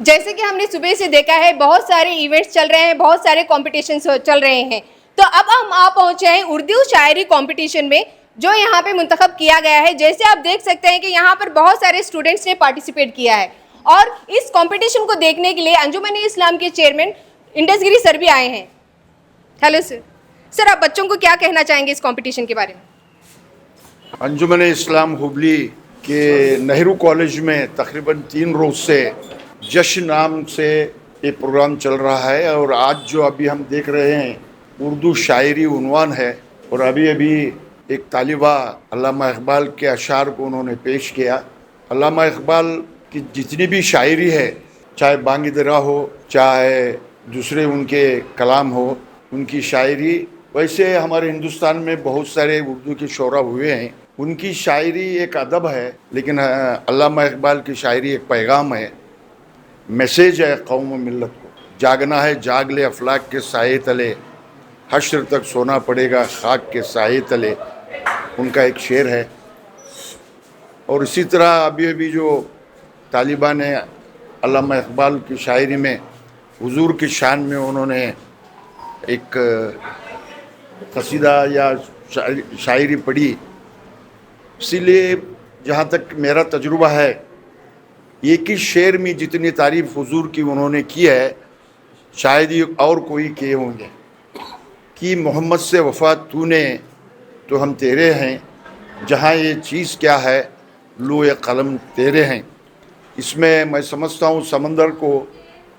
جیسے کہ ہم نے صبح سے دیکھا ہے بہت سارے ایونٹس چل رہے ہیں, بہت سارے کمپٹیشنز چل رہے ہیں, تو اب ہم پہنچے ہیں اردو شاعری کمپٹیشن میں جو یہاں پہ منتخب کیا گیا ہے. جیسے آپ دیکھ سکتے ہیں کہ یہاں پر بہت سارے اسٹوڈنٹس نے پارٹیسپیٹ کیا ہے, اور اس کمپٹیشن کو دیکھنے کے لیے انجمن اسلام کے چیئرمین انڈس گری سر بھی آئے ہیں. Hello sir. سر, آپ بچوں کو کیا کہنا چاہیں گے اس کمپٹیشن کے بارے میں؟ انجمن اسلام ہبلی کے نہرو کالج میں تقریباً 3 روز سے جشن نام سے یہ پروگرام چل رہا ہے, اور آج جو ابھی ہم دیکھ رہے ہیں اردو شاعری عنوان ہے, اور ابھی ایک طالبہ علامہ اقبال کے اشعار کو انہوں نے پیش کیا. علامہ اقبال کی جتنی بھی شاعری ہے, چاہے بانگ درا ہو, چاہے دوسرے ان کے کلام ہو, ان کی شاعری, ویسے ہمارے ہندوستان میں بہت سارے اردو کے شعراء ہوئے ہیں, ان کی شاعری ایک ادب ہے, لیکن علامہ اقبال کی شاعری ایک پیغام ہے, میسیج ہے قوم و ملت کو. جاگنا ہے جاگ لے افلاک کے سائے تلے, حشر تک سونا پڑے گا خاک کے سائے تلے, ان کا ایک شعر ہے. اور اسی طرح ابھی جو طالبہ نے علامہ اقبال کی شاعری میں حضور کی شان میں انہوں نے ایک قصیدہ یا شاعری پڑھی. اسی لیے جہاں تک میرا تجربہ ہے, ایک ہی شعر میں جتنی تعریف حضور کی انہوں نے کی ہے شاید ہی اور کوئی کیے ہوں گے, کہ محمد سے وفا تو نے تو ہم تیرے ہیں, جہاں یہ چیز کیا ہے لوح قلم تیرے ہیں. اس میں سمجھتا ہوں سمندر کو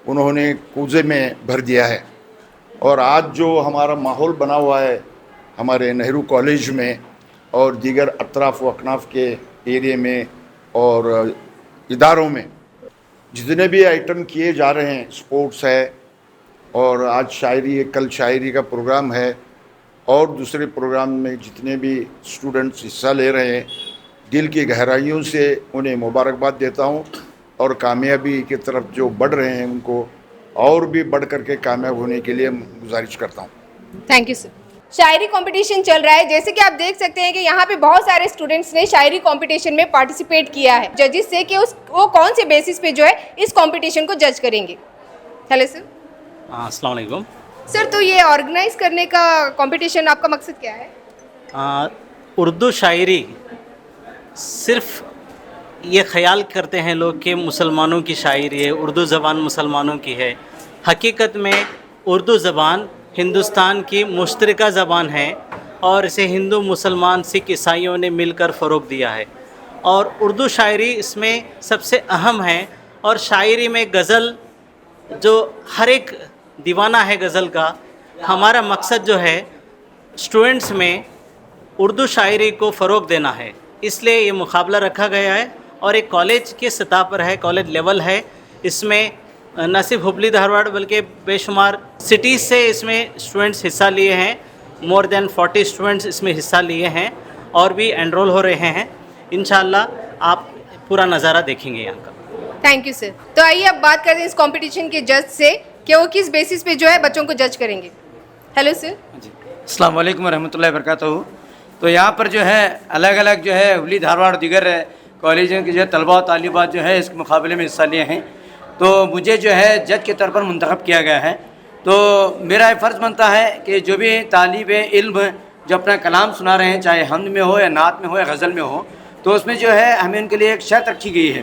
انہوں نے کوزے میں بھر دیا ہے. اور آج جو ہمارا ماحول بنا ہوا ہے ہمارے نہرو کالج میں اور دیگر اطراف و اکناف کے ایریے میں اور اداروں میں جتنے بھی آئٹم کیے جا رہے ہیں, سپورٹس ہے, اور آج شاعری ہے, کل شاعری کا پروگرام ہے, اور دوسرے پروگرام میں جتنے بھی اسٹوڈنٹس حصہ لے رہے ہیں, دل کی گہرائیوں سے انہیں مبارکباد دیتا ہوں, اور کامیابی کی طرف جو بڑھ رہے ہیں ان کو اور بھی بڑھ کر کے کامیاب ہونے کے لیے گزارش کرتا ہوں. Thank you sir. شاعری کمپٹیشن چل رہا ہے, جیسے کہ آپ دیکھ سکتے ہیں کہ یہاں پہ بہت سارے اسٹوڈنٹس نے شاعری کمپٹیشن میں پارٹیسپیٹ کیا ہے ججز سے, کہ وہ کون سے بیسس پہ جو ہے اس کمپٹیشن کو جج کریں گے. Hello sir. السلام علیکم سر, تو یہ آرگنائز کرنے کا کمپٹیشن آپ کا مقصد کیا ہے؟ اردو شاعری صرف یہ خیال کرتے ہیں لوگ کہ مسلمانوں کی شاعری ہے, اردو زبان مسلمانوں کی ہے. حقیقت میں اردو زبان ہندوستان کی مشترکہ زبان ہے, اور اسے ہندو, مسلمان, سکھ, عیسائیوں نے مل کر فروغ دیا ہے, اور اردو شاعری اس میں سب سے اہم ہے. اور شاعری میں غزل, جو ہر ایک دیوانہ ہے غزل کا, ہمارا مقصد جو ہے اسٹوڈنٹس میں اردو شاعری کو فروغ دینا ہے, اس لیے یہ مقابلہ رکھا گیا ہے. اور ایک کالج کی سطح پر ہے, کالج لیول ہے. اس میں نہ صرف ہبلی دھارواڑ بلکہ بے شمار سٹیز سے اس میں اسٹوڈنٹس حصہ لیے ہیں. مور دین 40 اسٹوڈنٹس اس میں حصہ لیے ہیں, اور بھی انرول ہو رہے ہیں. انشاءاللہ آپ پورا نظارہ دیکھیں گے یہاں کا. Thank you sir. تو آئیے اب بات کرتے ہیں اس کمپٹیشن کے جج سے کہ وہ کس بیسس پہ جو ہے بچوں کو جج کریں گے. Hello sir. جی, السلام علیکم ورحمۃ اللہ وبرکاتہ. تو یہاں پر جو ہے الگ الگ جو ہے ہبلی دھارواڑ دیگر کالجوں کے جو ہے طلباء و طالبات جو ہے اس مقابلے میں حصہ لیے ہیں. تو مجھے جو ہے جج کے طور پر منتخب کیا گیا ہے. تو میرا یہ فرض بنتا ہے کہ جو بھی طالب علم جو اپنا کلام سنا رہے ہیں, چاہے حمد میں ہو یا نعت میں ہو یا غزل میں ہو, تو اس میں جو ہے ہمیں ان کے لیے ایک شرط رکھی گئی ہے,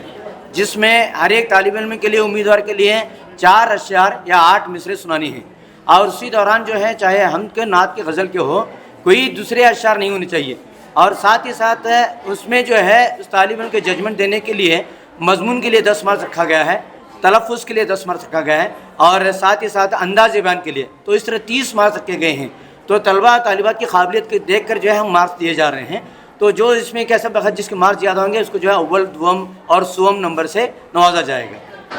جس میں ہر ایک طالب علم کے لیے, امیدوار کے لیے 4 اشعار یا 8 مصرے سنانی ہیں. اور اسی دوران جو ہے چاہے حمد کے, نعت کے, غزل کے ہو, کوئی دوسرے اشعار نہیں ہونے چاہیے. اور ساتھ ہی ساتھ اس میں جو ہے اس طالب علم کے ججمنٹ دینے کے لیے مضمون کے لیے 10 مارکس رکھا گیا ہے, تلفظ کے لیے 10 مارکس رکھا گیا ہے, اور ساتھ ہی ساتھ انداز بیان کے لیے. تو اس طرح 30 مارکس رکھے گئے ہیں. تو طلباء طالبات کی قابلیت کو دیکھ کر جو ہے ہم مارکس دیے جا رہے ہیں. تو جو اس میں کیسا بخت جس کے مارکس زیادہ ہوں گے اس کو جو ہے اول, دوم اور سوم نمبر سے نوازا جائے گا.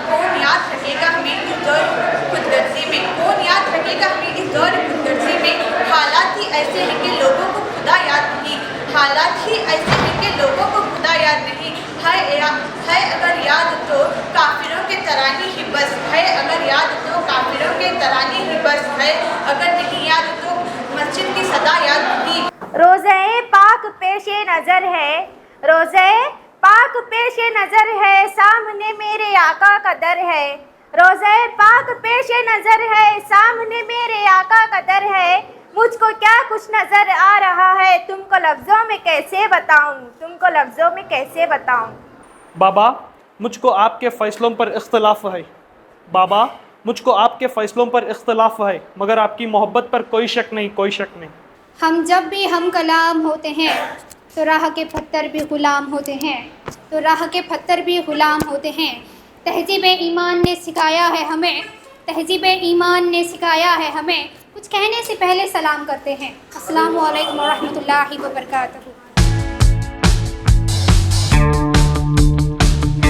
کون یاد رکھے گا ہمیں اس دور خود غرضی میں, کون یاد رکھے گا ہمیں اس دور خود غرضی میں. حالات ہی ایسے ہیں کہ لوگوں کو خدا یاد نہیں, حالات ہی ایسے ہیں کہ لوگوں کو خدا یاد نہیں. ہے اگر یاد تو کافروں کے ترانی ہی بس ہے, اگر یاد تو کافروں کے ترانی ہی بس ہے, اگر نہیں یاد تو مسجد کی صدا یاد نہیں. روزہ پاک پیش نظر ہے, روزہ پاک پیش نظر ہے, سامنے میرے آقا کا در ہے, روزہ پاک پیش نظر ہے، سامنے میرے آقا کا در ہے، مجھ کو کیا کچھ نظر آ رہا ہے، تم کو لفظوں میں کیسے بتاؤں، تم کو لفظوں میں کیسے بتاؤں۔ بابا مجھ کو آپ کے فیصلوں پر اختلاف ہے، بابا مجھ کو آپ کے فیصلوں پر اختلاف ہے، مگر آپ کی محبت پر کوئی شک نہیں، کوئی شک نہیں۔ ہم جب بھی ہم کلام ہوتے ہیں تو راہ کے پتھر بھی غلام ہوتے ہیں، تو راہ کے پتھر بھی غلام ہوتے ہیں۔ تہذیب ایمان نے سکھایا ہے ہمیں، تہذیب ایمان نے سکھایا ہے ہمیں، کچھ کہنے سے پہلے سلام کرتے ہیں۔ السلام علیکم ورحمۃ اللہ وبرکاتہ۔